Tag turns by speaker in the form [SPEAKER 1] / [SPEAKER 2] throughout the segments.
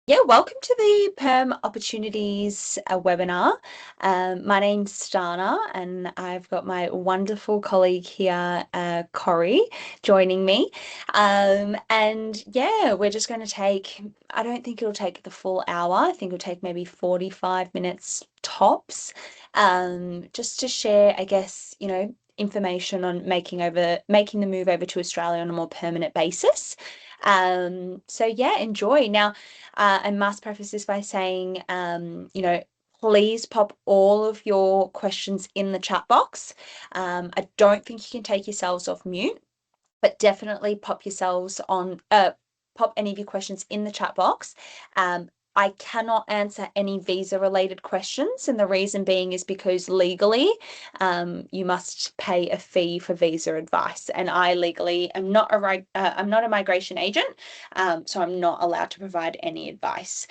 [SPEAKER 1] Yeah, welcome to the Perm Opportunities webinar. My name's Stana, and I've got my wonderful colleague here, Corey, joining me. And yeah, we're just going to take, I don't think it'll take the full hour. I think it'll take maybe 45 minutes tops, just to share, I guess, information on making the move over to Australia on a more permanent basis. So yeah, enjoy. Now, I must preface this by saying, please pop all of your questions in the chat box. I don't think you can take yourselves off mute, but definitely pop any of your questions in the chat box. I cannot answer any visa related questions, and the reason being is because legally, you must pay a fee for visa advice, and I legally am not I'm not a migration agent, so I'm not allowed to provide any advice.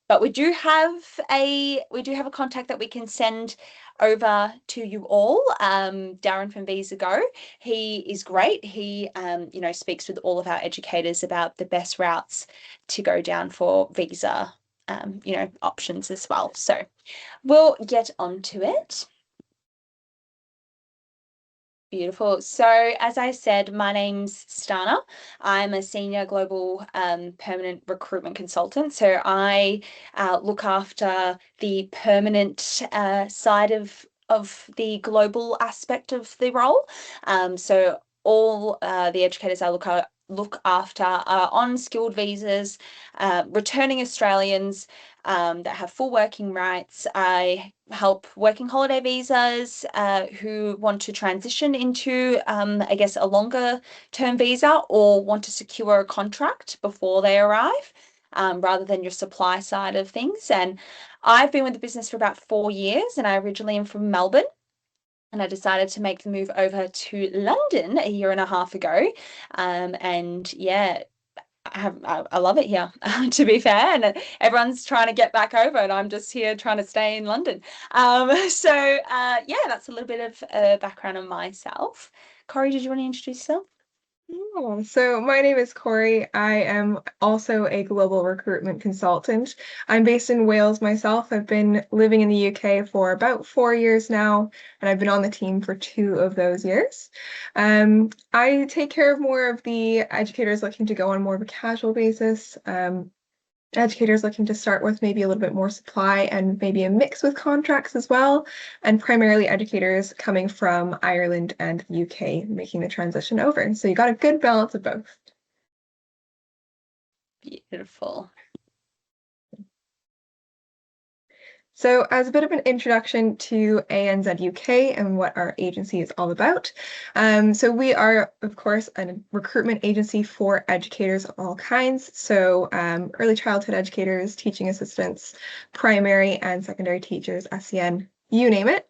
[SPEAKER 1] But we do have a contact that we can send over to you all. Darren from Visa Go. He is great. He, speaks with all of our educators about the best routes to go down for visa, options as well. So we'll get onto it. Beautiful. So, as I said, my name's Stana. I'm a senior global permanent recruitment consultant. So, I look after the permanent side of the global aspect of the role. So, all the educators I look after are on skilled visas, returning Australians that have full working rights. I help working holiday visas who want to transition into, I guess, a longer term visa or want to secure a contract before they arrive, rather than your supply side of things. And I've been with the business for about 4 years, and I originally am from Melbourne. And I decided to make the move over to London a year and a half ago. And yeah, I love it here, to be fair, and everyone's trying to get back over, and I'm just here trying to stay in London. Yeah, that's a little bit of background on myself. Corey, did you want to introduce yourself?
[SPEAKER 2] So my name is Corey. I am also a global recruitment consultant. I'm based in Wales myself. I've been living in the UK for about 4 years now, and I've been on the team for 2 of those years. I take care of more of the educators looking to go on more of a casual basis. Educators looking to start with maybe a little bit more supply and maybe a mix with contracts as well, and primarily educators coming from Ireland and the UK making the transition over. So you got a good balance of both.
[SPEAKER 1] Beautiful.
[SPEAKER 2] So, as a bit of an introduction to ANZ UK and what our agency is all about. So, we are, of course, a recruitment agency for educators of all kinds. So, early childhood educators, teaching assistants, primary and secondary teachers, SEN, you name it.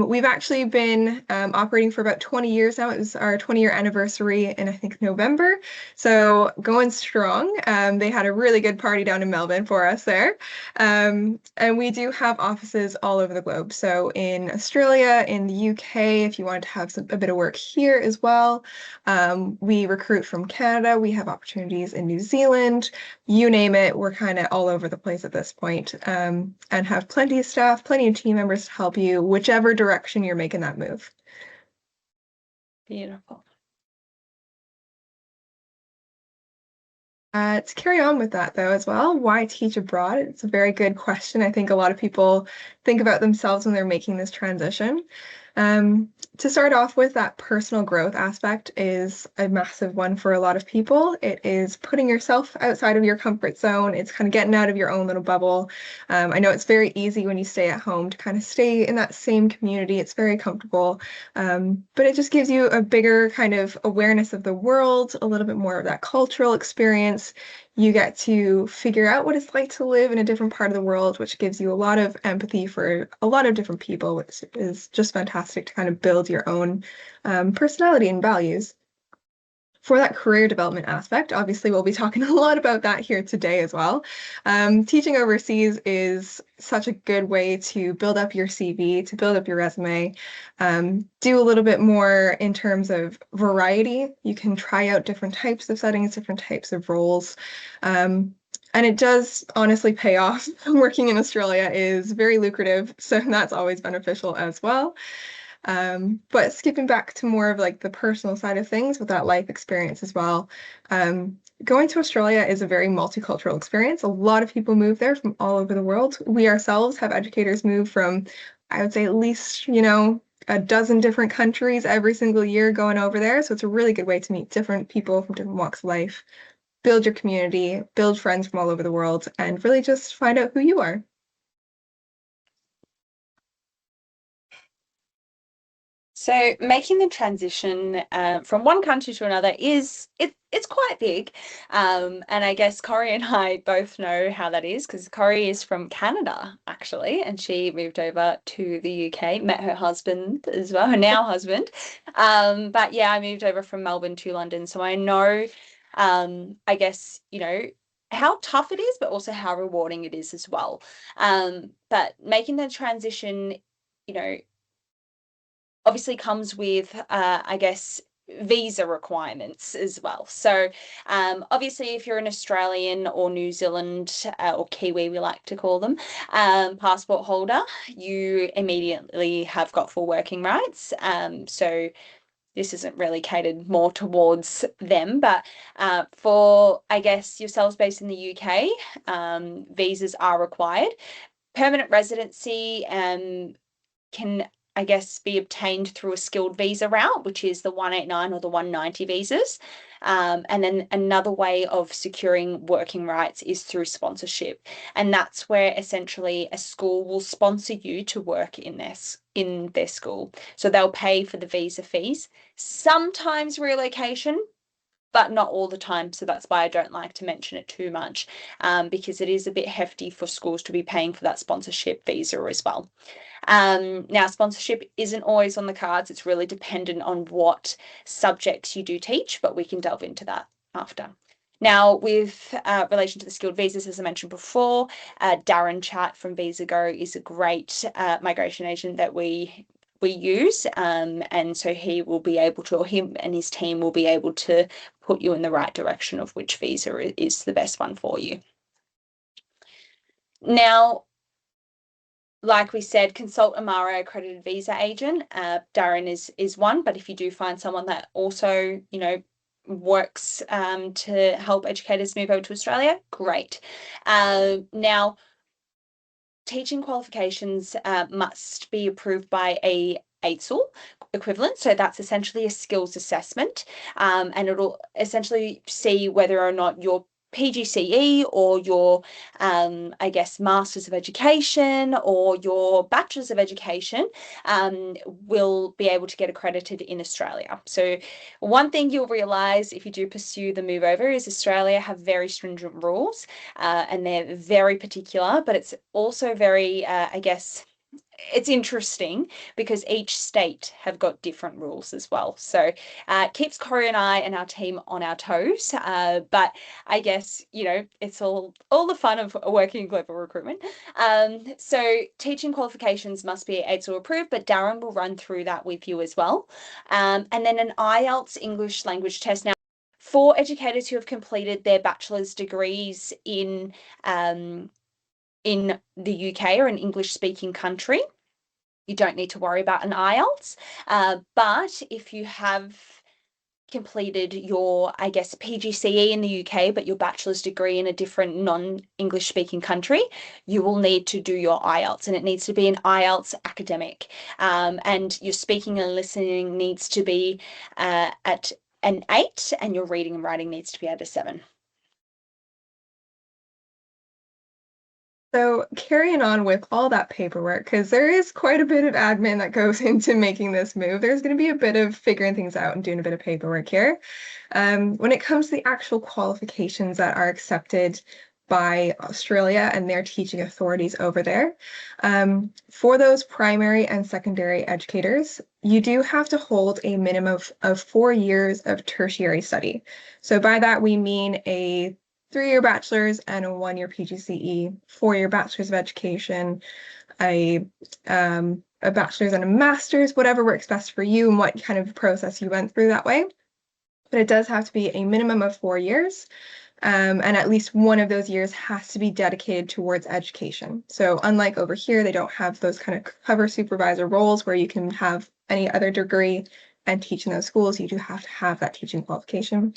[SPEAKER 2] We've actually been operating for about 20 years now. It was our 20-year anniversary in, I think, November. So going strong. They had a really good party down in Melbourne for us there. And we do have offices all over the globe. So in Australia, in the UK, if you want to have a bit of work here as well. We recruit from Canada. We have opportunities in New Zealand. You name it, we're kind of all over the place at this point, and have plenty of staff, plenty of team members to help you, whichever direction you're making that move.
[SPEAKER 1] Beautiful.
[SPEAKER 2] To carry on with that, though, as well, why teach abroad? It's a very good question. I think a lot of people think about themselves when they're making this transition. To start off with, that personal growth aspect is a massive one for a lot of people. It is putting yourself outside of your comfort zone. It's kind of getting out of your own little bubble. I know it's very easy when you stay at home to kind of stay in that same community. It's very comfortable. But it just gives you a bigger kind of awareness of the world, a little bit more of that cultural experience. You get to figure out what it's like to live in a different part of the world, which gives you a lot of empathy for a lot of different people, which is just fantastic to kind of build your own personality and values. For that career development aspect, obviously, we'll be talking a lot about that here today as well. Teaching overseas is such a good way to build up your CV, to build up your resume, do a little bit more in terms of variety. You can try out different types of settings, different types of roles. And it does honestly pay off. Working in Australia is very lucrative, so that's always beneficial as well. But skipping back to more of like the personal side of things with that life experience as well. Going to Australia is a very multicultural experience. A lot of people move there from all over the world. We ourselves have educators move from, I would say, at least, a dozen different countries every single year going over there. So it's a really good way to meet different people from different walks of life, build your community, build friends from all over the world, and really just find out who you are.
[SPEAKER 1] So making the transition from one country to another it's quite big, and I guess Corey and I both know how that is because Corey is from Canada actually, and she moved over to the UK, met her husband as well, her now husband. But yeah, I moved over from Melbourne to London, so I know, I guess how tough it is, but also how rewarding it is as well. But making the transition, you know obviously comes with, I guess, visa requirements as well. So, obviously, if you're an Australian or New Zealand or Kiwi, we like to call them, passport holder, you immediately have got full working rights. So, this isn't really catered more towards them, but for, I guess, yourselves based in the UK, visas are required. Permanent residency can, I guess, be obtained through a skilled visa route, which is the 189 or the 190 visas. And then another way of securing working rights is through sponsorship. And that's where essentially a school will sponsor you to work in their school. So they'll pay for the visa fees, sometimes relocation, but not all the time. So that's why I don't like to mention it too much, because it is a bit hefty for schools to be paying for that sponsorship visa as well. Now, sponsorship isn't always on the cards. It's really dependent on what subjects you do teach, but we can delve into that after. Now, with relation to the skilled visas, as I mentioned before, Darren Chat from VisaGo is a great migration agent that we use, and so he will be able to, or him and his team will be able to put you in the right direction of which visa is the best one for you. Now, like we said, consult a MARA accredited visa agent. Darren is one, but if you do find someone that also, works to help educators move over to Australia, great. Now, teaching qualifications must be approved by a AITSL equivalent. So that's essentially a skills assessment, and it'll essentially see whether or not you're PGCE or your, I guess, Masters of Education or your Bachelors of Education will be able to get accredited in Australia. So one thing you'll realise if you do pursue the move over is Australia have very stringent rules, and they're very particular, but it's also very, I guess, it's interesting because each state have got different rules as well. So it keeps Corey and I and our team on our toes. But I guess, it's all the fun of working in global recruitment. So teaching qualifications must be AITSL approved, but Darren will run through that with you as well. And then an IELTS English language test. Now, for educators who have completed their bachelor's degrees in the UK or an English-speaking country, you don't need to worry about an IELTS. But if you have completed your, I guess, PGCE in the UK, but your bachelor's degree in a different non-English speaking country, you will need to do your IELTS, and it needs to be an IELTS academic. And your speaking and listening needs to be at an 8, and your reading and writing needs to be at a 7.
[SPEAKER 2] So carrying on with all that paperwork, because there is quite a bit of admin that goes into making this move. There's going to be a bit of figuring things out and doing a bit of paperwork here. When it comes to the actual qualifications that are accepted by Australia and their teaching authorities over there, for those primary and secondary educators, you do have to hold a minimum of 4 years of tertiary study. So by that, we mean a 3-year bachelor's and a 1-year PGCE, 4-year bachelor's of education, a bachelor's and a master's, whatever works best for you and what kind of process you went through that way. But it does have to be a minimum of 4 years. And at least one of those years has to be dedicated towards education. So unlike over here, they don't have those kind of cover supervisor roles where you can have any other degree and teach in those schools. You do have to have that teaching qualification.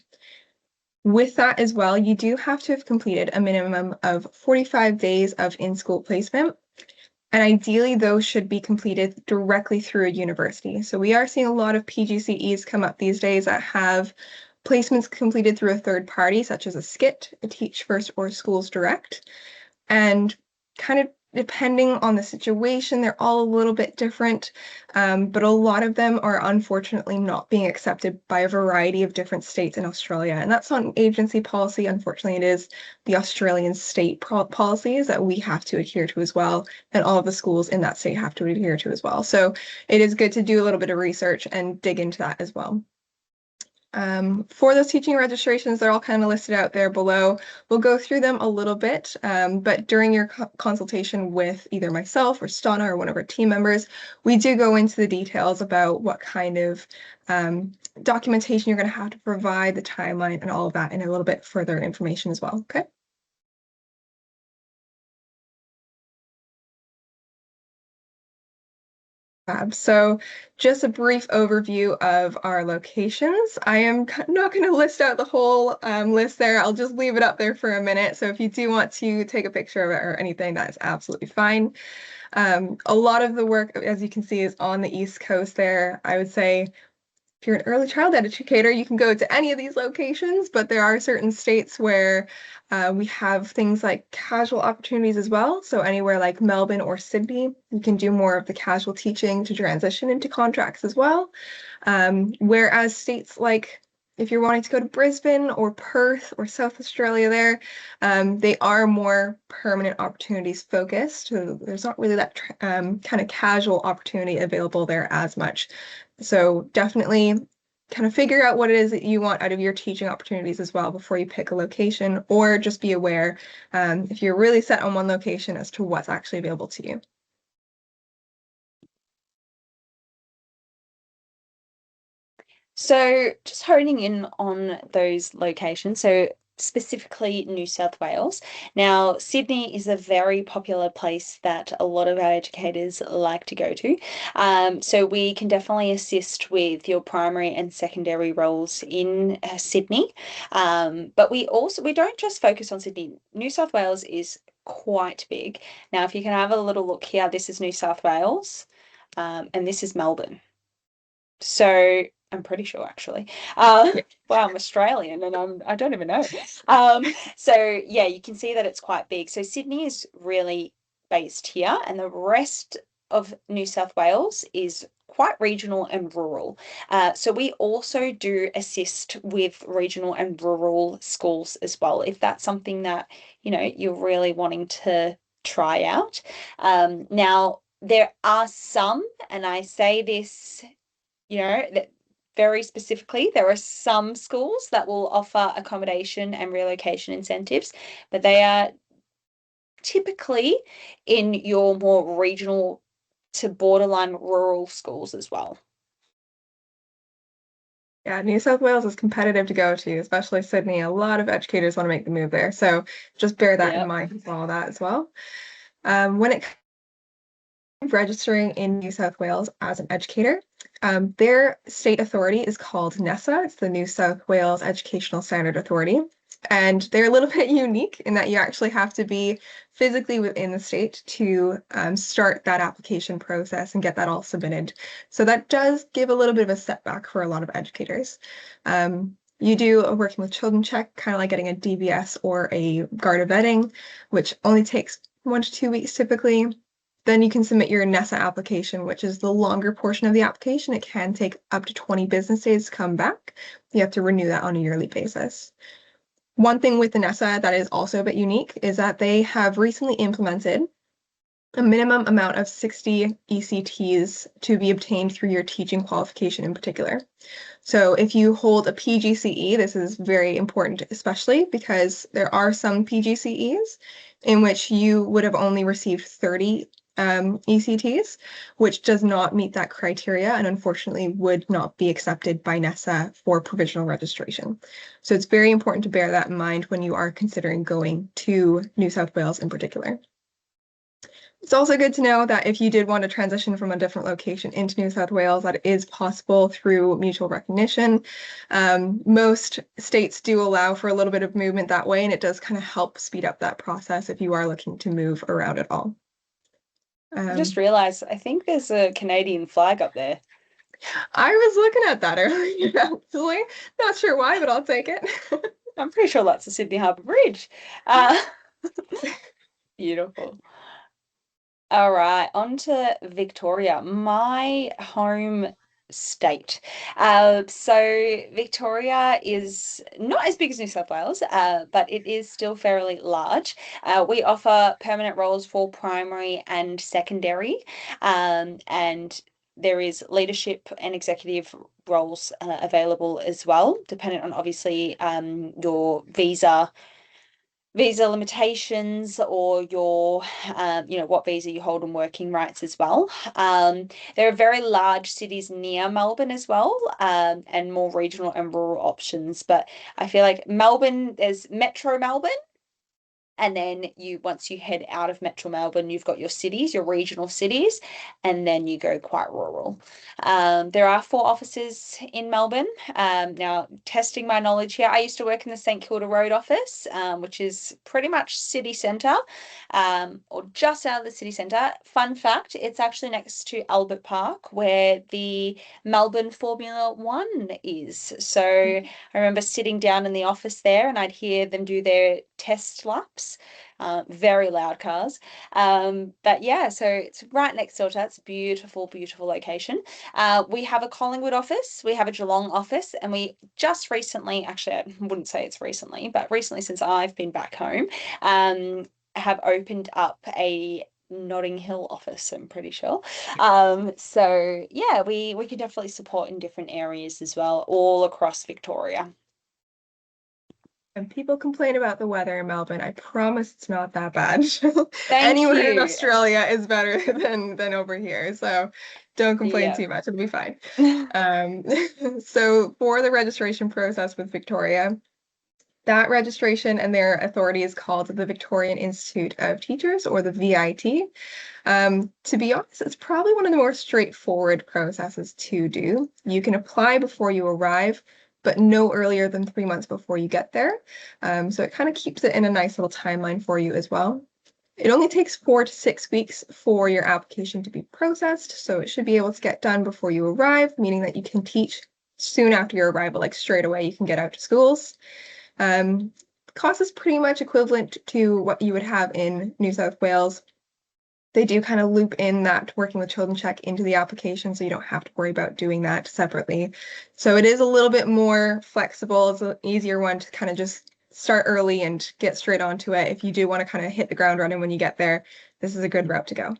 [SPEAKER 2] With that as well, you do have to have completed a minimum of 45 days of in-school placement. And ideally, those should be completed directly through a university. So we are seeing a lot of PGCEs come up these days that have placements completed through a third party, such as a SKIT, a Teach First or Schools Direct. And kind of depending on the situation, they're all a little bit different, but a lot of them are unfortunately not being accepted by a variety of different states in Australia. And that's not an agency policy. Unfortunately, it is the Australian state policies that we have to adhere to as well. And all of the schools in that state have to adhere to as well. So it is good to do a little bit of research and dig into that as well. For those teaching registrations, they're all kind of listed out there below. We'll go through them a little bit, but during your consultation with either myself or Stana or one of our team members, we do go into the details about what kind of documentation you're going to have to provide, the timeline, and all of that, and a little bit further information as well. Okay. So just a brief overview of our locations. I am not going to list out the whole list there. I'll just leave it up there for a minute. So if you do want to take a picture of it or anything, that is absolutely fine. A lot of the work, as you can see, is on the East Coast there. I would say if you're an early child educator, you can go to any of these locations, but there are certain states where we have things like casual opportunities as well. So anywhere like Melbourne or Sydney, you can do more of the casual teaching to transition into contracts as well. Whereas states like if you're wanting to go to Brisbane or Perth or South Australia there, they are more permanent opportunities focused. So there's not really that kind of casual opportunity available there as much. So definitely kind of figure out what it is that you want out of your teaching opportunities as well before you pick a location, or just be aware if you're really set on one location as to what's actually available to you.
[SPEAKER 1] So just honing in on those locations. So specifically New South Wales. Now, Sydney is a very popular place that a lot of our educators like to go to. So we can definitely assist with your primary and secondary roles in Sydney. But we don't just focus on Sydney. New South Wales is quite big. Now, if you can have a little look here, this is New South Wales, and this is Melbourne. So I'm pretty sure actually. Wow, I'm Australian and I don't even know. So yeah, you can see that it's quite big. So Sydney is really based here, and the rest of New South Wales is quite regional and rural. So we also do assist with regional and rural schools as well, if that's something that, you're really wanting to try out. Now, there are some, and I say this that very specifically, there are some schools that will offer accommodation and relocation incentives, but they are typically in your more regional to borderline rural schools as well.
[SPEAKER 2] Yeah, New South Wales is competitive to go to, especially Sydney. A lot of educators want to make the move there. So just bear that in mind with all that as well. When it registering in New South Wales as an educator. Their state authority is called NESA. It's the New South Wales Educational Standard Authority. And they're a little bit unique in that you actually have to be physically within the state to start that application process and get that all submitted. So that does give a little bit of a setback for a lot of educators. You do a working with children check, kind of like getting a DBS or a GARDA vetting, which only takes 1 to 2 weeks typically. Then you can submit your NESA application, which is the longer portion of the application. It can take up to 20 business days to come back. You have to renew that on a yearly basis. One thing with the NESA that is also a bit unique is that they have recently implemented a minimum amount of 60 ECTs to be obtained through your teaching qualification in particular. So if you hold a PGCE, this is very important, especially because there are some PGCEs in which you would have only received 30 ECTs, which does not meet that criteria and unfortunately would not be accepted by NESA for provisional registration. So it's very important to bear that in mind when you are considering going to New South Wales in particular. It's also good to know that if you did want to transition from a different location into New South Wales, that it is possible through mutual recognition. Most states do allow for a little bit of movement that way, and it does kind of help speed up that process if you are looking to move around at all.
[SPEAKER 1] I just realized I think there's a Canadian flag up there.
[SPEAKER 2] I was looking at that earlier, actually. Not sure why, but I'll take it.
[SPEAKER 1] I'm pretty sure that's the Sydney Harbour Bridge. Beautiful. All right, on to Victoria, my home state. So Victoria is not as big as New South Wales, but it is still fairly large. We offer permanent roles for primary and secondary, and there is leadership and executive roles available as well, depending on obviously your visa limitations or your what visa you hold and working rights as well. There are very large cities near Melbourne as well, and more regional and rural options, but I feel like Melbourne, there's Metro Melbourne, and then once you head out of Metro Melbourne, you've got your cities, your regional cities, and then you go quite rural. There are 4 offices in Melbourne. Now, testing my knowledge here, I used to work in the St Kilda Road office, which is pretty much city centre, or just out of the city centre. Fun fact, it's actually next to Albert Park, where the Melbourne Formula One is. So I remember sitting down in the office there and I'd hear them do their test laps. Very loud cars. But yeah, so it's right next door to that. It's a beautiful, beautiful location. We have a Collingwood office, we have a Geelong office, and we just recently, actually, I wouldn't say it's recently, but recently since I've been back home, have opened up a Notting Hill office, I'm pretty sure. So yeah, we can definitely support in different areas as well, all across Victoria.
[SPEAKER 2] And people complain about the weather in Melbourne. I promise it's not that bad.
[SPEAKER 1] Thank
[SPEAKER 2] Anywhere in
[SPEAKER 1] you.
[SPEAKER 2] Australia is better than over here. So don't complain
[SPEAKER 1] Yeah.
[SPEAKER 2] too much. It'll be fine. So for the registration process with Victoria, that registration and their authority is called the Victorian Institute of Teachers, or the VIT. To be honest, it's probably one of the more straightforward processes to do. You can apply before you arrive, but no earlier than 3 months before you get there. So it kind of keeps it in a nice little timeline for you as well. It only takes 4 to 6 weeks for your application to be processed, so it should be able to get done before you arrive, meaning that you can teach soon after your arrival, like straight away you can get out to schools. Cost is pretty much equivalent to what you would have in New South Wales. They do kind of loop in that working with children check into the application, so you don't have to worry about doing that separately. So it is a little bit more flexible. It's an easier one to kind of just start early and get straight onto it. If you do want to kind of hit the ground running when you get there, this is a good route to go.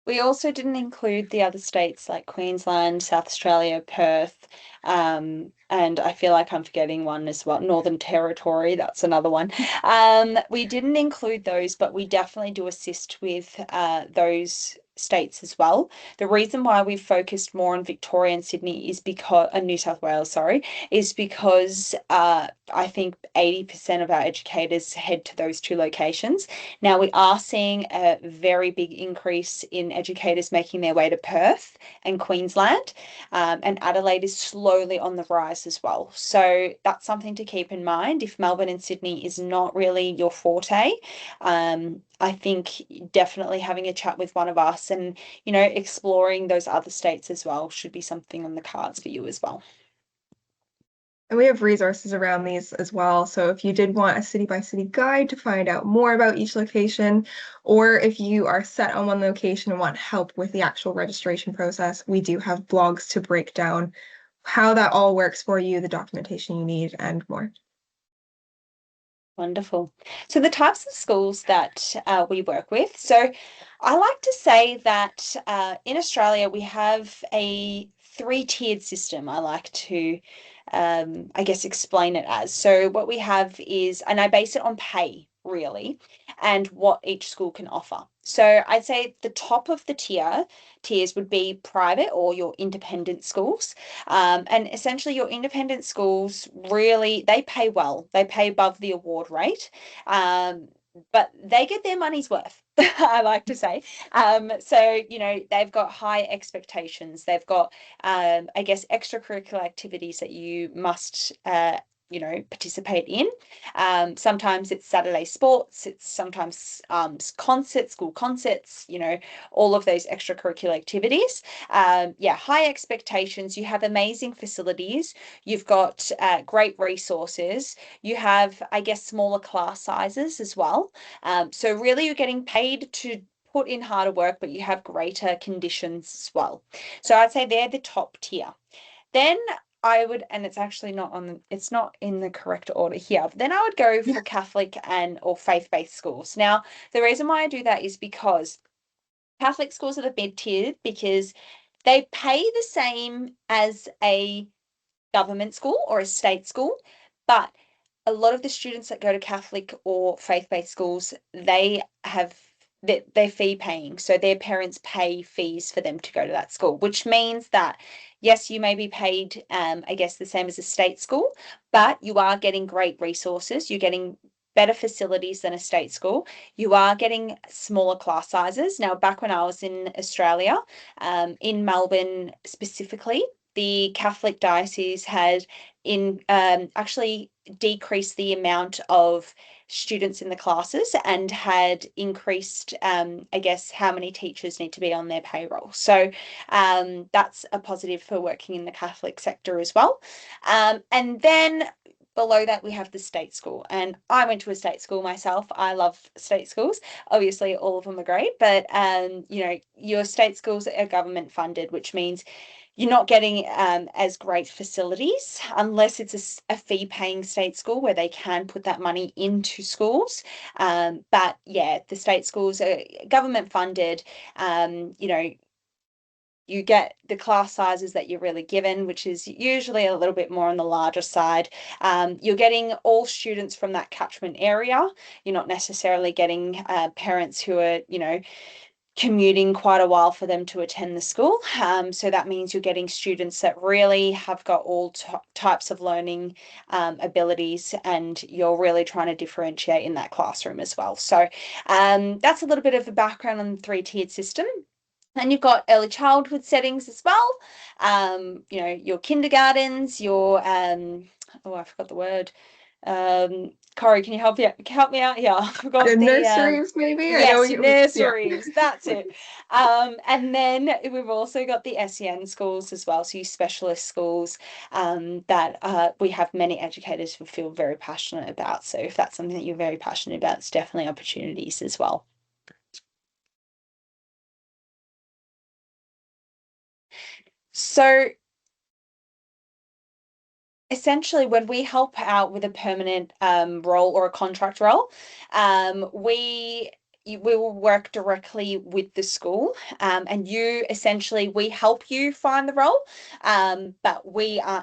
[SPEAKER 1] We also didn't include the other states like Queensland, South Australia, Perth, and I feel like I'm forgetting one as well. Northern Territory, that's another one. We didn't include those, but we definitely do assist with those states as well. The reason why we've focused more on Victoria and Sydney is because, New South Wales, sorry, is because I think 80% of our educators head to those 2 locations. Now, we are seeing a very big increase in educators making their way to Perth and Queensland, and Adelaide is slowly on the rise as well. So that's something to keep in mind. If Melbourne and Sydney is not really your forte, I think definitely having a chat with one of us and, exploring those other states as well should be something on the cards for you as well.
[SPEAKER 2] And we have resources around these as well. So if you did want a city by city guide to find out more about each location, or if you are set on one location and want help with the actual registration process, we do have blogs to break down how that all works for you, the documentation you need, and more.
[SPEAKER 1] Wonderful. So the types of schools that we work with. So I like to say that in Australia we have a 3-tiered system. I like to, I guess, explain it as. So what we have is, and I base it on pay really, and what each school can offer. So I'd say the top of the tiers would be private or your independent schools. And essentially your independent schools really, they pay well. They pay above the award rate. But they get their money's worth, I like to say. So, they've got high expectations. They've got, I guess, extracurricular activities that you must, participate in. Sometimes it's Saturday sports, it's sometimes concerts, school concerts, all of those extracurricular activities. Yeah, high expectations. You have amazing facilities. You've got great resources. You have, I guess, smaller class sizes as well. So really you're getting paid to put in harder work, but you have greater conditions as well. So I'd say they're the top tier. Then I would, and it's actually it's not in the correct order here. But then I would go for Catholic and or faith-based schools. Now, the reason why I do that is because Catholic schools are the mid-tier because they pay the same as a government school or a state school, but a lot of the students that go to Catholic or faith-based schools, they're fee paying. So their parents pay fees for them to go to that school, which means that yes, you may be paid, I guess, the same as a state school, but you are getting great resources. You're getting better facilities than a state school. You are getting smaller class sizes. Now, back when I was in Australia, in Melbourne specifically, the Catholic diocese had actually decreased the amount of students in the classes and had increased, I guess, how many teachers need to be on their payroll. So that's a positive for working in the Catholic sector as well. And then below that, we have the state school. And I went to a state school myself. I love state schools. Obviously, all of them are great, but your state schools are government funded, which means you're not getting as great facilities unless it's a fee-paying state school where they can put that money into schools. But yeah, the state schools are government funded. You get the class sizes that you're really given, which is usually a little bit more on the larger side. You're getting all students from that catchment area. You're not necessarily getting parents who are, commuting quite a while for them to attend the school. So that means you're getting students that really have got all types of learning abilities, and you're really trying to differentiate in that classroom as well. So that's a little bit of a background on the three-tiered system. And you've got early childhood settings as well. Your kindergartens, oh, I forgot the word. Corey, can you help me out here? I forgot
[SPEAKER 2] The
[SPEAKER 1] the
[SPEAKER 2] nurseries, maybe? I know
[SPEAKER 1] yes,
[SPEAKER 2] you, yeah.
[SPEAKER 1] nurseries. That's it. And then we've also got the SEN schools as well, so you specialist schools that we have many educators who feel very passionate about. So if that's something that you're very passionate about, it's definitely opportunities as well. So essentially, when we help out with a permanent role or a contract role, we will work directly with the school, and we help you find the role, but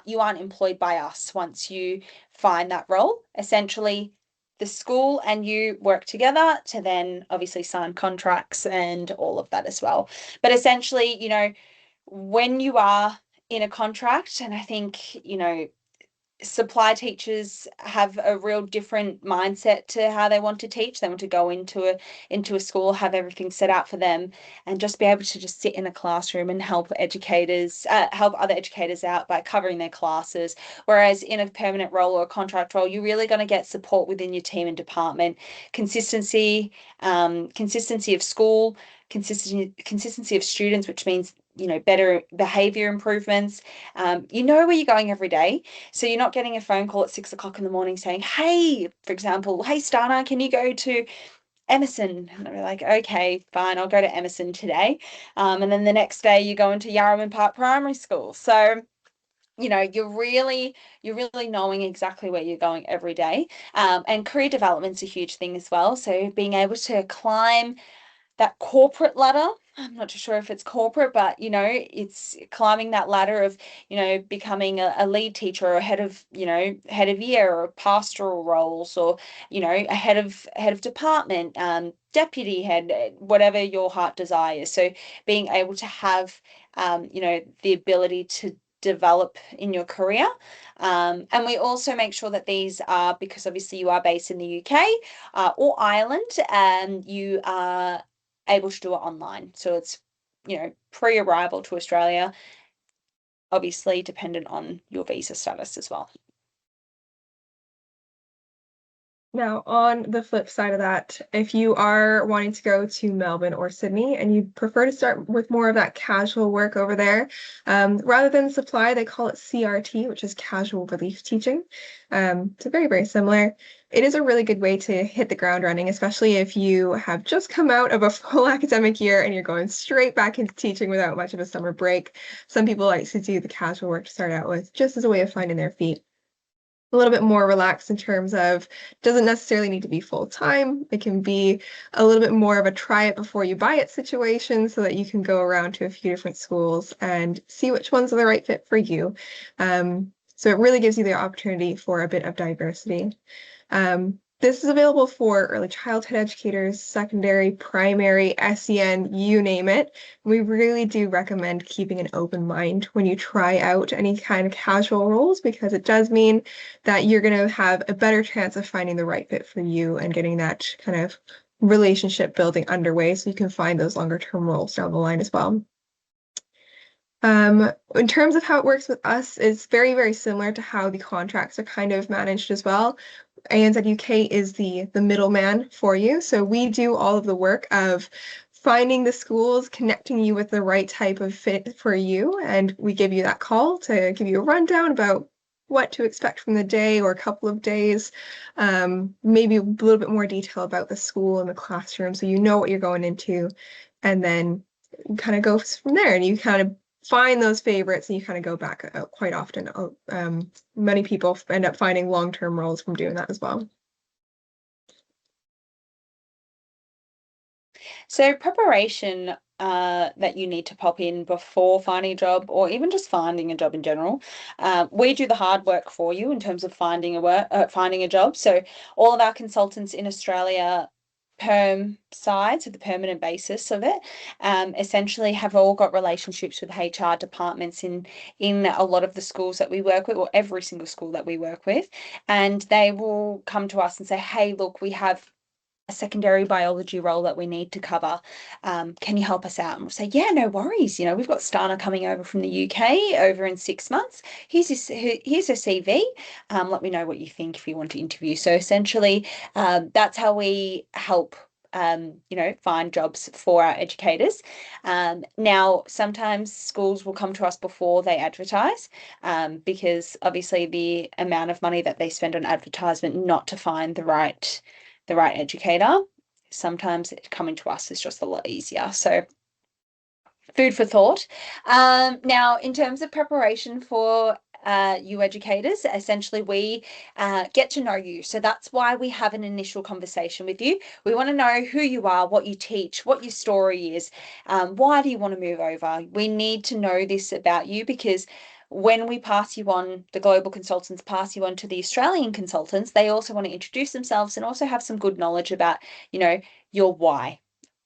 [SPEAKER 1] you aren't employed by us once you find that role. Essentially, the school and you work together to then obviously sign contracts and all of that as well. But essentially, when you are in a contract, and I think, supply teachers have a real different mindset to how they want to teach. They want to go into a school, have everything set out for them, and just be able to just sit in a classroom and help other educators out by covering their classes. Whereas in a permanent role or a contract role, you're really going to get support within your team and department, consistency of school, consistency of students, which means better behavior improvements. You know where you're going every day, so you're not getting a phone call at 6 o'clock in the morning saying, hey, for example, hey, Stana, can you go to Emerson? And I'm like, okay, fine, I'll go to Emerson today. And then the next day you go into Yarraman Park Primary School. So, you're really knowing exactly where you're going every day. And career development's a huge thing as well. So being able to climb that corporate ladder I'm not too sure if it's corporate, but it's climbing that ladder of, becoming a lead teacher or head of year or pastoral roles, or, a head of department, deputy head, whatever your heart desires. So being able to have, the ability to develop in your career. And we also make sure that these are, because obviously you are based in the UK, or Ireland, and you are able to do it online. So it's, pre-arrival to Australia, obviously dependent on your visa status as well.
[SPEAKER 2] Now, on the flip side of that, if you are wanting to go to Melbourne or Sydney and you prefer to start with more of that casual work over there, rather than supply, they call it CRT, which is casual relief teaching. So very, very similar. It is a really good way to hit the ground running, especially if you have just come out of a full academic year and you're going straight back into teaching without much of a summer break. Some people like to do the casual work to start out with, just as a way of finding their feet. A little bit more relaxed in terms of doesn't necessarily need to be full time. It can be a little bit more of a try it before you buy it situation so that you can go around to a few different schools and see which ones are the right fit for you. So it really gives you the opportunity for a bit of diversity. This is available for early childhood educators, secondary, primary, SEN, you name it. We really do recommend keeping an open mind when you try out any kind of casual roles, because it does mean that you're going to have a better chance of finding the right fit for you and getting that kind of relationship building underway so you can find those longer term roles down the line as well. In terms of how it works with us, it's very, very similar to how the contracts are kind of managed as well. ANZ UK is the middleman for you. So we do all of the work of finding the schools, connecting you with the right type of fit for you, and we give you that call to give you a rundown about what to expect from the day or a couple of days, maybe a little bit more detail about the school and the classroom so you know what you're going into, and then kind of go from there, and you kind of find those favorites and you kind of go back quite often. Many people end up finding long-term roles from doing that as well.
[SPEAKER 1] So preparation that you need to pop in before finding a job, or even just finding a job in general. We do the hard work for you in terms of finding a job. So all of our consultants in Australia, perm side, so the permanent basis of it, essentially have all got relationships with HR departments in a lot of the schools that we work with, or every single school that we work with, and they will come to us and say, hey, look, we have a secondary biology role that we need to cover. Can you help us out? And we'll say, yeah, no worries. We've got Stana coming over from the UK over in 6 months. Here's her CV. Let me know what you think if you want to interview. So essentially, that's how we help find jobs for our educators. Now, sometimes schools will come to us before they advertise, because obviously the amount of money that they spend on advertisement not to find the right educator, sometimes coming to us is just a lot easier. So food for thought. Now, in terms of preparation for you educators, essentially we get to know you. So that's why we have an initial conversation with you. We want to know who you are, what you teach, what your story is, why do you want to move over? We need to know this about you, because when we pass you on, the global consultants pass you on to the Australian consultants, they also want to introduce themselves and also have some good knowledge about, your why.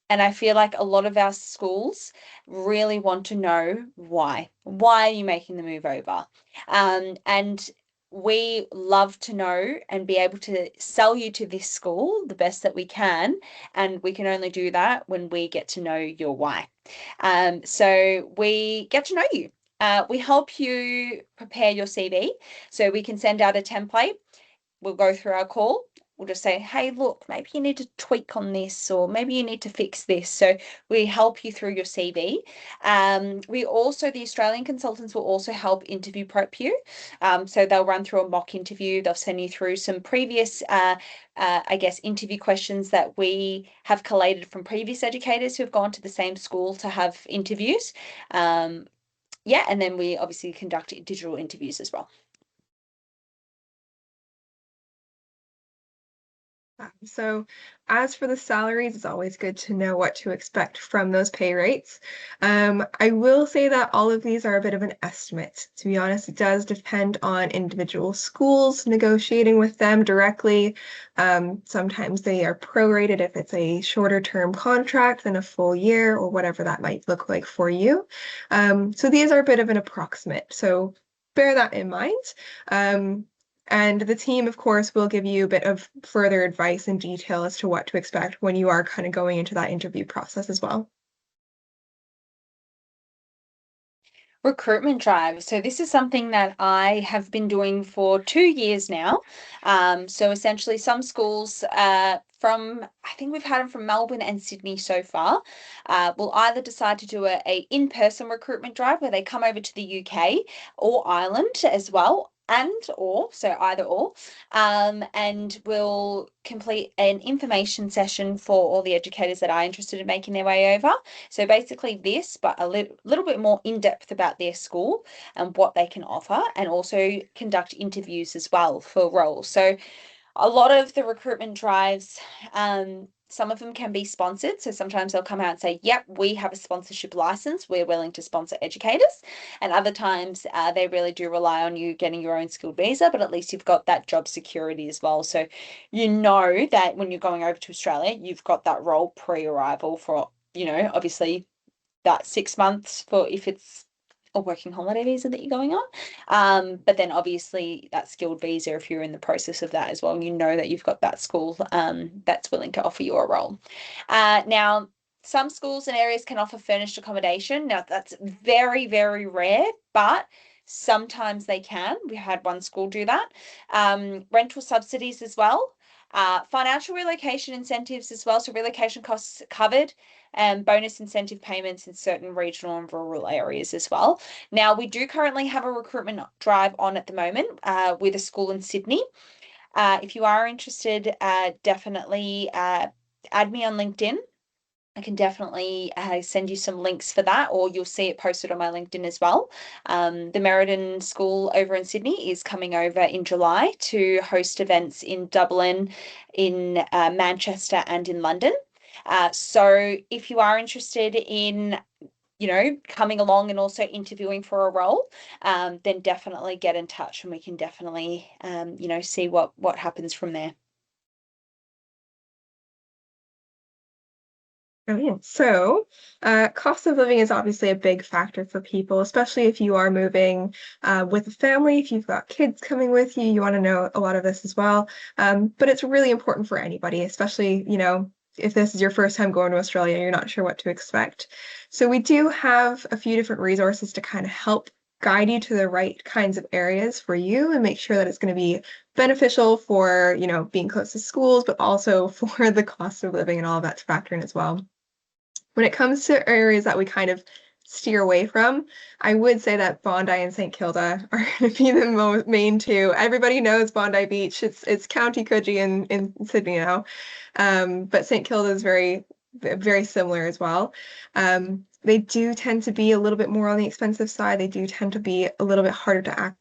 [SPEAKER 1] And I feel like a lot of our schools really want to know why. Why are you making the move over? And we love to know and be able to sell you to this school the best that we can. And we can only do that when we get to know your why. So we get to know you. We help you prepare your CV. So we can send out a template. We'll go through our call. We'll just say, hey, look, maybe you need to tweak on this, or maybe you need to fix this. So we help you through your CV. The Australian consultants will also help interview prep you. So they'll run through a mock interview. They'll send you through some previous, interview questions that we have collated from previous educators who have gone to the same school to have interviews. And then we obviously conduct digital interviews as well.
[SPEAKER 2] So as for the salaries, it's always good to know what to expect from those pay rates. I will say that all of these are a bit of an estimate. To be honest, it does depend on individual schools, negotiating with them directly. Sometimes they are prorated if it's a shorter term contract than a full year or whatever that might look like for you. So these are a bit of an approximate. So bear that in mind. And the team, of course, will give you a bit of further advice and detail as to what to expect when you are kind of going into that interview process as well.
[SPEAKER 1] Recruitment drive. So this is something that I have been doing for 2 years now. So essentially, some schools I think we've had them from Melbourne and Sydney so far, will either decide to do a in-person recruitment drive where they come over to the UK or Ireland as well. So either or, and we'll complete an information session for all the educators that are interested in making their way over. So basically this, but a little bit more in depth about their school and what they can offer, and also conduct interviews as well for roles. So a lot of the recruitment drives, some of them can be sponsored. So sometimes they'll come out and say, yep, we have a sponsorship license. We're willing to sponsor educators. And other times they really do rely on you getting your own skilled visa, but at least you've got that job security as well. So you know that when you're going over to Australia, you've got that role pre-arrival for, obviously that 6 months for if it's a working holiday visa that you're going on. But then obviously that skilled visa, if you're in the process of that as well, you know that you've got that school that's willing to offer you a role. Now, some schools and areas can offer furnished accommodation. Now, that's very, very rare, but sometimes they can. We had one school do that. Rental subsidies as well. Financial relocation incentives as well. So relocation costs covered, and bonus incentive payments in certain regional and rural areas as well. Now, we do currently have a recruitment drive on at the moment with a school in Sydney. If you are interested, definitely add me on LinkedIn. I can definitely send you some links for that, or you'll see it posted on my LinkedIn as well. The Meriden School over in Sydney is coming over in July to host events in Dublin, in Manchester, and in London. So if you are interested in, coming along and also interviewing for a role, then definitely get in touch and we can definitely, see what happens from there.
[SPEAKER 2] Brilliant. So, cost of living is obviously a big factor for people, especially if you are moving with a family. If you've got kids coming with you, you want to know a lot of this as well. But it's really important for anybody, especially, if this is your first time going to Australia, you're not sure what to expect. So we do have a few different resources to kind of help guide you to the right kinds of areas for you and make sure that it's going to be beneficial for, being close to schools, but also for the cost of living and all of that to factor in as well. When it comes to areas that we kind of steer away from, I would say that Bondi and St. Kilda are going to be the main two. Everybody knows Bondi Beach. It's County Coogee in Sydney now, but St. Kilda is very, very similar as well. They do tend to be a little bit more on the expensive side. They do tend to be a little bit harder to access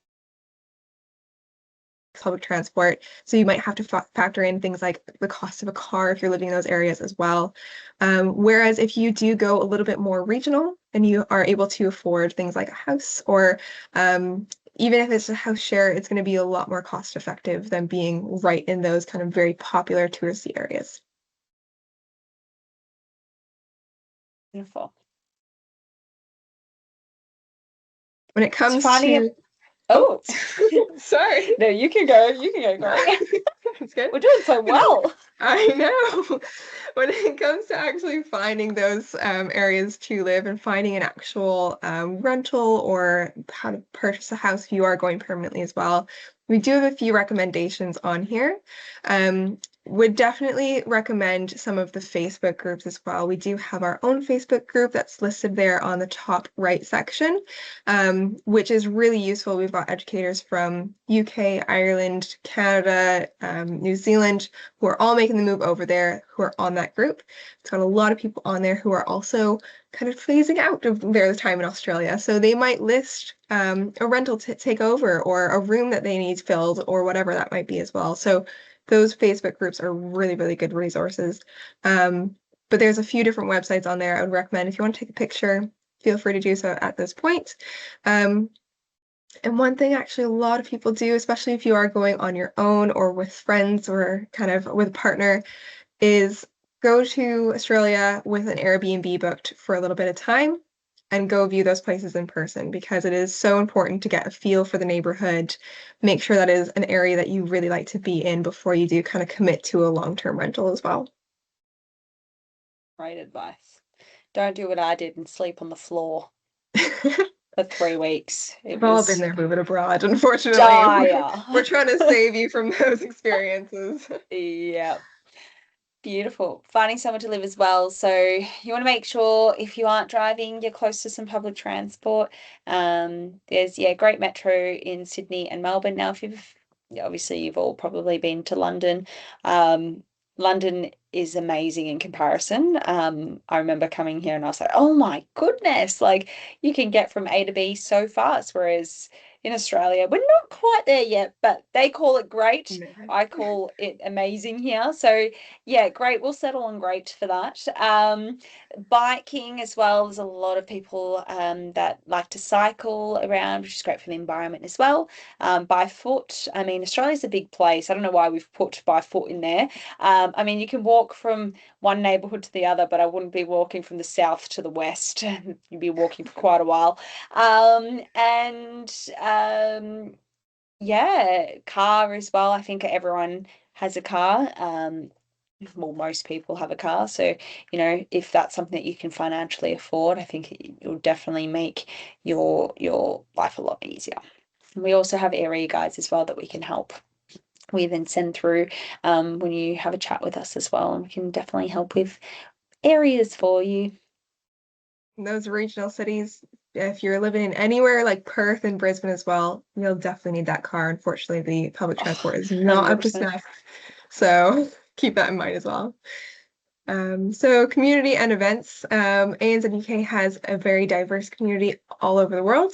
[SPEAKER 2] public transport. So you might have to factor in things like the cost of a car if you're living in those areas as well. Whereas if you do go a little bit more regional and you are able to afford things like a house or even if it's a house share, it's going to be a lot more cost effective than being right in those kind of very popular touristy areas.
[SPEAKER 1] Beautiful.
[SPEAKER 2] When it
[SPEAKER 1] It's
[SPEAKER 2] comes
[SPEAKER 1] finding
[SPEAKER 2] to
[SPEAKER 1] Oh,
[SPEAKER 2] sorry.
[SPEAKER 1] no, you can go. You can go, Corey.
[SPEAKER 2] That's good.
[SPEAKER 1] We're doing so well.
[SPEAKER 2] I know. When it comes to actually finding those areas to live and finding an actual rental or how to purchase a house if you are going permanently as well, we do have a few recommendations on here. Would definitely recommend some of the Facebook groups as well. We do have our own Facebook group that's listed there on the top right section, which is really useful. We've got educators from UK, Ireland, Canada, New Zealand, who are all making the move over there, who are on that group. It's got a lot of people on there who are also kind of phasing out of their time in Australia. So they might list a rental to take over or a room that they need filled or whatever that might be as well. So those Facebook groups are really, really good resources. But there's a few different websites on there I would recommend. If you want to take a picture, feel free to do so at this point. And one thing actually a lot of people do, especially if you are going on your own or with friends or kind of with a partner, is go to Australia with an Airbnb booked for a little bit of time and go view those places in person, because it is so important to get a feel for the neighborhood, make sure that is an area that you really like to be in before you do kind of commit to a long-term rental as well.
[SPEAKER 1] Great advice. Don't do what I did and sleep on the floor for 3 weeks. It
[SPEAKER 2] We've all been
[SPEAKER 1] was
[SPEAKER 2] there moving abroad, unfortunately.
[SPEAKER 1] dire.
[SPEAKER 2] We're trying to save you from those experiences.
[SPEAKER 1] Yeah. Beautiful. Finding somewhere to live as well. So you want to make sure if you aren't driving, you're close to some public transport. There's great metro in Sydney and Melbourne. Now, if obviously you've all probably been to London. London is amazing in comparison. I remember coming here and I was like, oh my goodness, like you can get from A to B so fast, whereas in Australia, we're not quite there yet, but they call it great. I call it amazing here. So yeah, great. We'll settle on great for that. Biking as well. There's a lot of people that like to cycle around, which is great for the environment as well. By foot. I mean, Australia's a big place. I don't know why we've put by foot in there. I mean, you can walk from one neighborhood to the other, but I wouldn't be walking from the south to the west. You'd be walking for quite a while. And yeah, car as well. I think everyone has a car. Well, most people have a car. So, if that's something that you can financially afford, I think it'll definitely make your life a lot easier. We also have area guides as well that we can help with and send through when you have a chat with us as well. And we can definitely help with areas for you.
[SPEAKER 2] Those regional cities, if you're living in anywhere like Perth and Brisbane as well, you'll definitely need that car. Unfortunately, the public transport is not up to
[SPEAKER 1] 100%.
[SPEAKER 2] snuff. So keep that in mind as well. So community and events. ANZ UK has a very diverse community all over the world.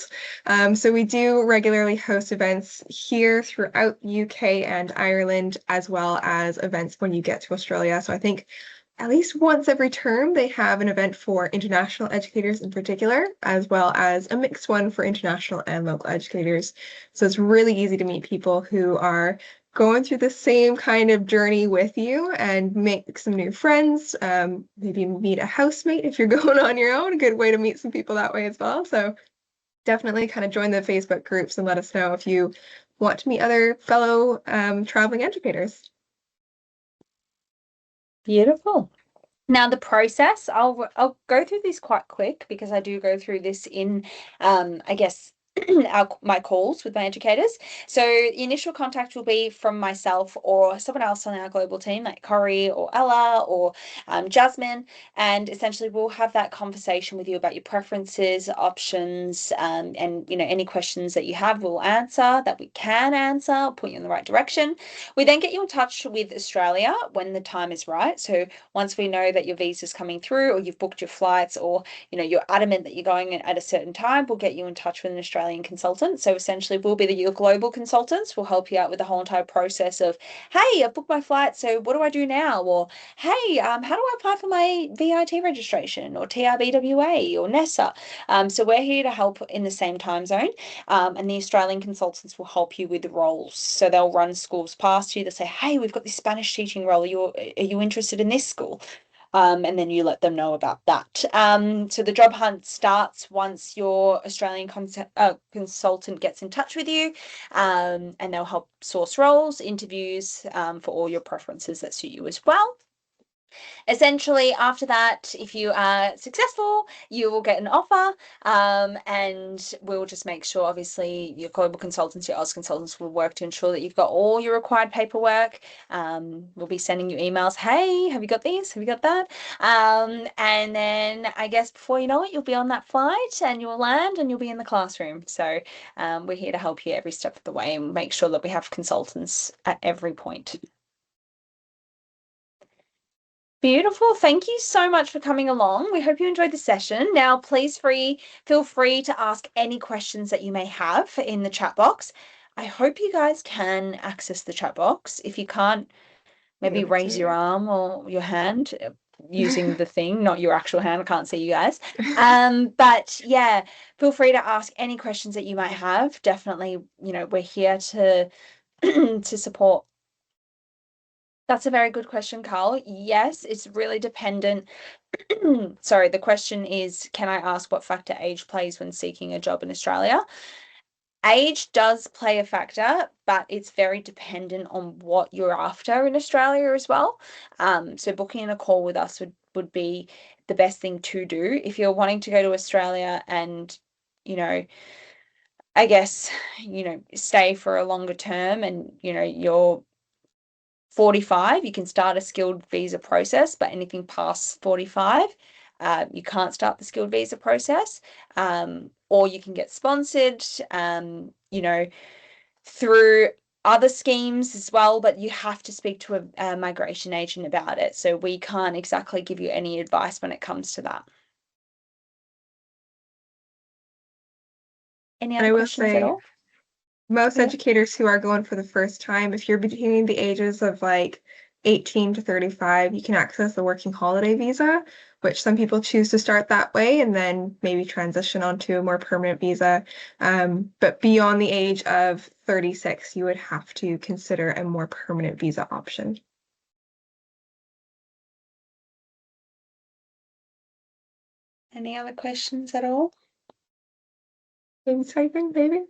[SPEAKER 2] So we do regularly host events here throughout UK and Ireland, as well as events when you get to Australia. So I think at least once every term, they have an event for international educators in particular, as well as a mixed one for international and local educators. So it's really easy to meet people who are going through the same kind of journey with you and make some new friends. Maybe meet a housemate if you're going on your own. A good way to meet some people that way as well. So definitely kind of join the Facebook groups and let us know if you want to meet other fellow traveling educators.
[SPEAKER 1] Beautiful. Now the process, I'll go through this quite quick because I do go through this in I guess my calls with my educators. So the initial contact will be from myself or someone else on our global team, like Corey or Ella or Jasmine, and essentially we'll have that conversation with you about your preferences, options, and any questions that you have, we'll answer that we can answer, point you in the right direction. We then get you in touch with Australia when the time is right. So once we know that your visa's coming through or you've booked your flights or you're adamant that you're going at a certain time, we'll get you in touch with an Australian consultant. So essentially we'll be your global consultants. We'll help you out with the whole entire process of, hey, I've booked my flight, so what do I do now? Or hey, how do I apply for my VIT registration or TRBWA or NESA? So we're here to help in the same time zone. And the Australian consultants will help you with the roles. So they'll run schools past you. They'll say, hey, we've got this Spanish teaching role. Are you interested in this school? And then you let them know about that. So the job hunt starts once your Australian consultant gets in touch with you, and they'll help source roles, interviews for all your preferences that suit you as well. Essentially, after that, if you are successful, you will get an offer, and we'll just make sure, obviously, your global consultants, your Oz consultants will work to ensure that you've got all your required paperwork. We'll be sending you emails. Hey, have you got this? Have you got that? And then I guess before you know it, you'll be on that flight and you'll land and you'll be in the classroom. So we're here to help you every step of the way and make sure that we have consultants at every point. Beautiful. Thank you so much for coming along. We hope you enjoyed the session. Now, please feel free to ask any questions that you may have in the chat box. I hope you guys can access the chat box. If you can't,
[SPEAKER 2] Yeah,
[SPEAKER 1] maybe raise your arm or your hand using the thing, not your actual hand. I can't see you guys. But yeah, feel free to ask any questions that you might have. Definitely, we're here to to support. That's a very good question, Carl. Yes, it's really dependent. Sorry, the question is, can I ask what factor age plays when seeking a job in Australia? Age does play a factor, but it's very dependent on what you're after in Australia as well. So booking a call with us would be the best thing to do if you're wanting to go to Australia and, you know, I guess, stay for a longer term and, you're 45, you can start a skilled visa process, but anything past 45, you can't start the skilled visa process. Or you can get sponsored, through other schemes as well, but you have to speak to a migration agent about it. So we can't exactly give you any advice when it comes to that. Any
[SPEAKER 2] And
[SPEAKER 1] other
[SPEAKER 2] I will
[SPEAKER 1] questions at
[SPEAKER 2] say,
[SPEAKER 1] all?
[SPEAKER 2] most
[SPEAKER 1] Yeah.
[SPEAKER 2] educators who are going for the first time, if you're between the ages of like 18 to 35, you can access the working holiday visa, which some people choose to start that way and then maybe transition onto a more permanent visa. But beyond the age of 36, you would have to consider a more permanent visa option.
[SPEAKER 1] Any other questions at all?
[SPEAKER 2] Maybe typing, maybe?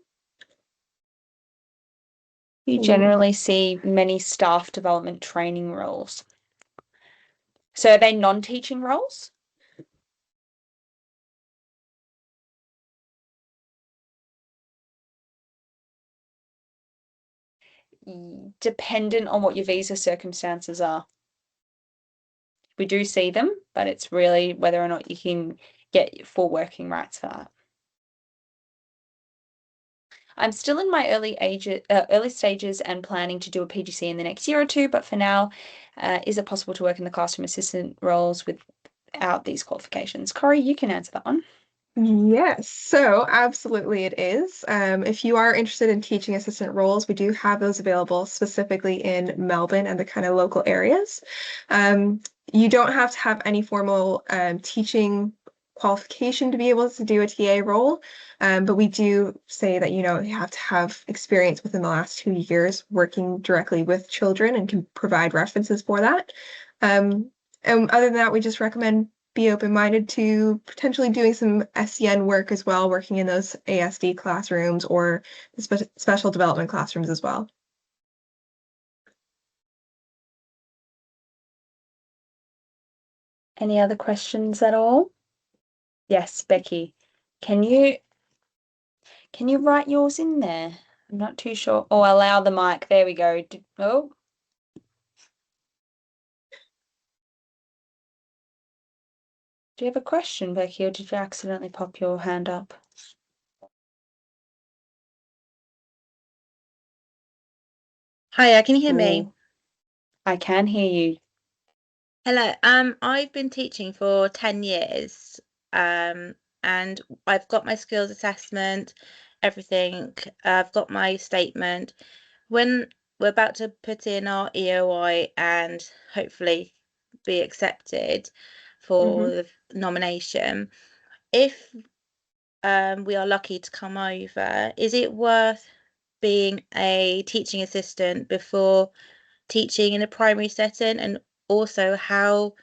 [SPEAKER 1] You generally see many staff development training roles. So are they non-teaching roles? Dependent on what your visa circumstances are. We do see them, but it's really whether or not you can get full working rights for that. I'm still in my early stages and planning to do a PGC in the next year or two, but for now, is it possible to work in the classroom assistant roles without these qualifications? Corey, you can answer that one.
[SPEAKER 2] Yes, so absolutely it is. If you are interested in teaching assistant roles, we do have those available specifically in Melbourne and the kind of local areas. You don't have to have any formal teaching qualification to be able to do a TA role, but we do say that, you have to have experience within the last 2 years working directly with children and can provide references for that. And other than that, we just recommend be open-minded to potentially doing some SEN work as well, working in those ASD classrooms or the special development classrooms as well.
[SPEAKER 1] Any other questions at all? Yes, Becky. Can you write yours in there? I'm not too sure. Oh, allow the mic. There we go. Oh, do you have a question, Becky, or did you accidentally pop your hand up?
[SPEAKER 3] Hiya, can you hear me?
[SPEAKER 1] Ooh, I can hear you.
[SPEAKER 3] Hello. I've been teaching for 10 years, and I've got my skills assessment, everything. I've got my statement. When we're about to put in our EOI and hopefully be accepted for
[SPEAKER 1] Mm-hmm.
[SPEAKER 3] the nomination, if we are lucky to come over, is it worth being a teaching assistant before teaching in a primary setting? And also, how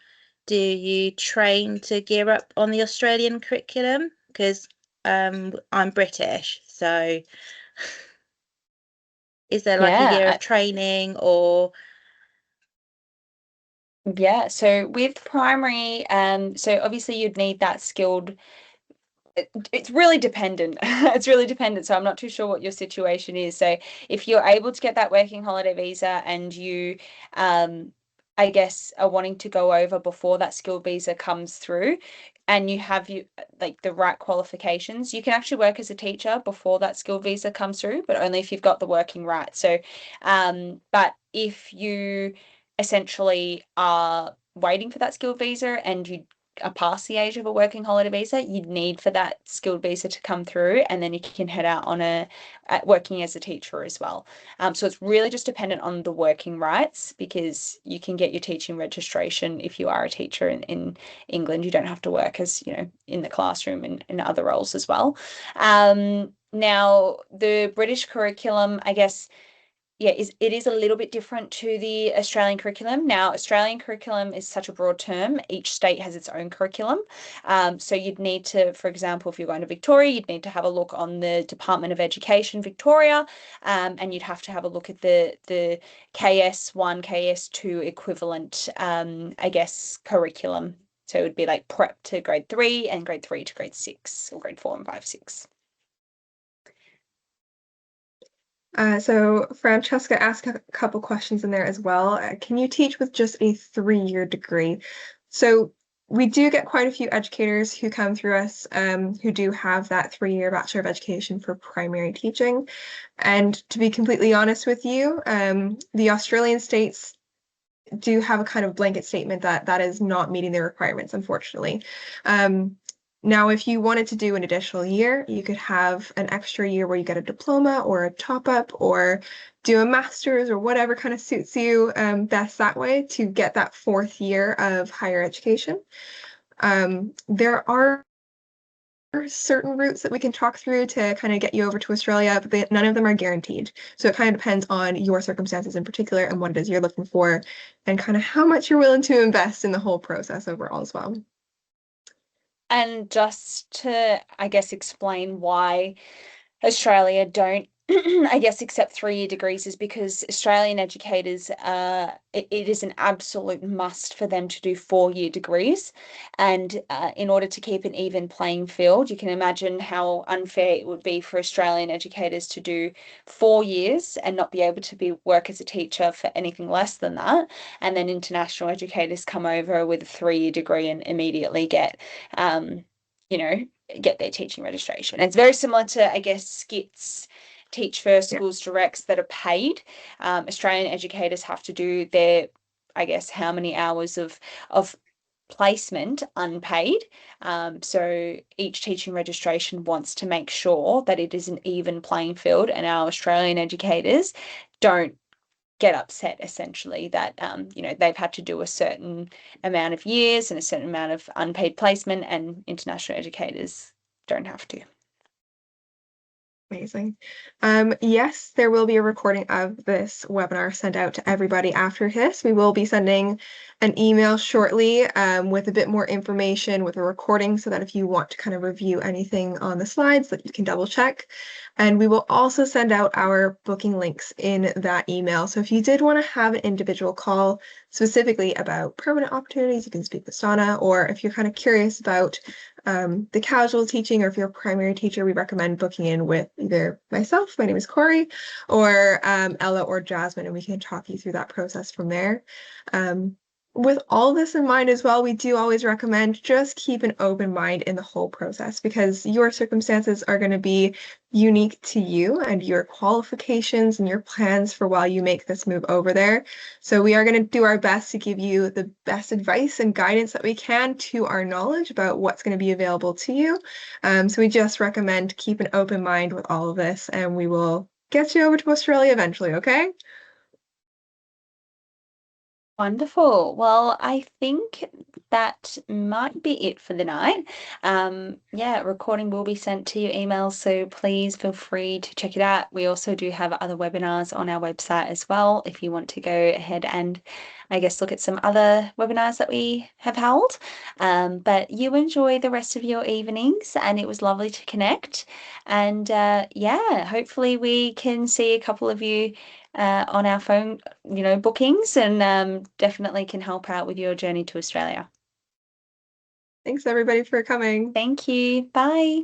[SPEAKER 3] do you train to gear up on the Australian curriculum? Because I'm British, so is there like a year
[SPEAKER 1] Yeah,
[SPEAKER 3] of training or
[SPEAKER 1] yeah. So with primary, so obviously you'd need that skilled. It's really dependent. It's really dependent. So I'm not too sure what your situation is. So if you're able to get that working holiday visa and you, I guess, are wanting to go over before that skilled visa comes through, and you have like the right qualifications, you can actually work as a teacher before that skilled visa comes through, but only if you've got the working right. So, but if you essentially are waiting for that skilled visa and you are past the age of a working holiday visa, you'd need for that skilled visa to come through, and then you can head out on working as a teacher as well. So it's really just dependent on the working rights, because you can get your teaching registration if you are a teacher in England. You don't have to work as, in the classroom and in other roles as well. Now, the British curriculum, I guess, it is a little bit different to the Australian curriculum. Now, Australian curriculum is such a broad term. Each state has its own curriculum. So you'd need to, for example, if you're going to Victoria, you'd need to have a look on the Department of Education Victoria, and you'd have to have a look at the KS1, KS2 equivalent, I guess, curriculum. So it would be like prep to grade 3 and grade 3 to grade 6, or grade 4 and 5, 6.
[SPEAKER 2] So Francesca asked a couple questions in there as well. Can you teach with just a 3-year degree? So we do get quite a few educators who come through us who do have that 3-year Bachelor of Education for primary teaching. And to be completely honest with you, the Australian states do have a kind of blanket statement that is not meeting their requirements, unfortunately. Now, if you wanted to do an additional year, you could have an extra year where you get a diploma or a top-up, or do a master's, or whatever kind of suits you best that way to get that 4th year of higher education. There are certain routes that we can talk through to kind of get you over to Australia, but none of them are guaranteed. So it kind of depends on your circumstances in particular and what it is you're looking for, and kind of how much you're willing to invest in the whole process overall as well.
[SPEAKER 1] And just to, I guess, explain why Australia don't, I guess, accept 3-year degrees, is because Australian educators, it is an absolute must for them to do 4-year degrees. And in order to keep an even playing field, you can imagine how unfair it would be for Australian educators to do 4 years and not be able to work as a teacher for anything less than that. And then international educators come over with a 3-year degree and immediately get, get their teaching registration. And it's very similar to, I guess, SCIT's, Teach First schools directs that are paid. Australian educators have to do their, I guess, how many hours of placement unpaid. So each teaching registration wants to make sure that it is an even playing field, and our Australian educators don't get upset, essentially, that they've had to do a certain amount of years and a certain amount of unpaid placement, and international educators don't have to.
[SPEAKER 2] Amazing. Yes, there will be a recording of this webinar sent out to everybody after this. We will be sending an email shortly with a bit more information, with a recording, so that if you want to kind of review anything on the slides, that you can double check. And we will also send out our booking links in that email. So if you did want to have an individual call specifically about permanent opportunities, you can speak with Sana, or if you're kind of curious about the casual teaching, or if you're a primary teacher, we recommend booking in with either myself, my name is Corey, or Ella or Jasmine, and we can talk you through that process from there. With all this in mind as well, we do always recommend just keep an open mind in the whole process, because your circumstances are going to be unique to you and your qualifications and your plans for while you make this move over there. So we are going to do our best to give you the best advice and guidance that we can to our knowledge about what's going to be available to you. So we just recommend keep an open mind with all of this, and we will get you over to Australia eventually, okay?
[SPEAKER 1] Wonderful. Well, I think that might be it for the night. Recording will be sent to your email, so please feel free to check it out. We also do have other webinars on our website as well, if you want to go ahead and, I guess, look at some other webinars that we have held. But you enjoy the rest of your evenings, and it was lovely to connect. And hopefully we can see a couple of you on our phone, bookings, and definitely can help out with your journey to Australia.
[SPEAKER 2] Thanks everybody for coming.
[SPEAKER 1] Thank you. Bye.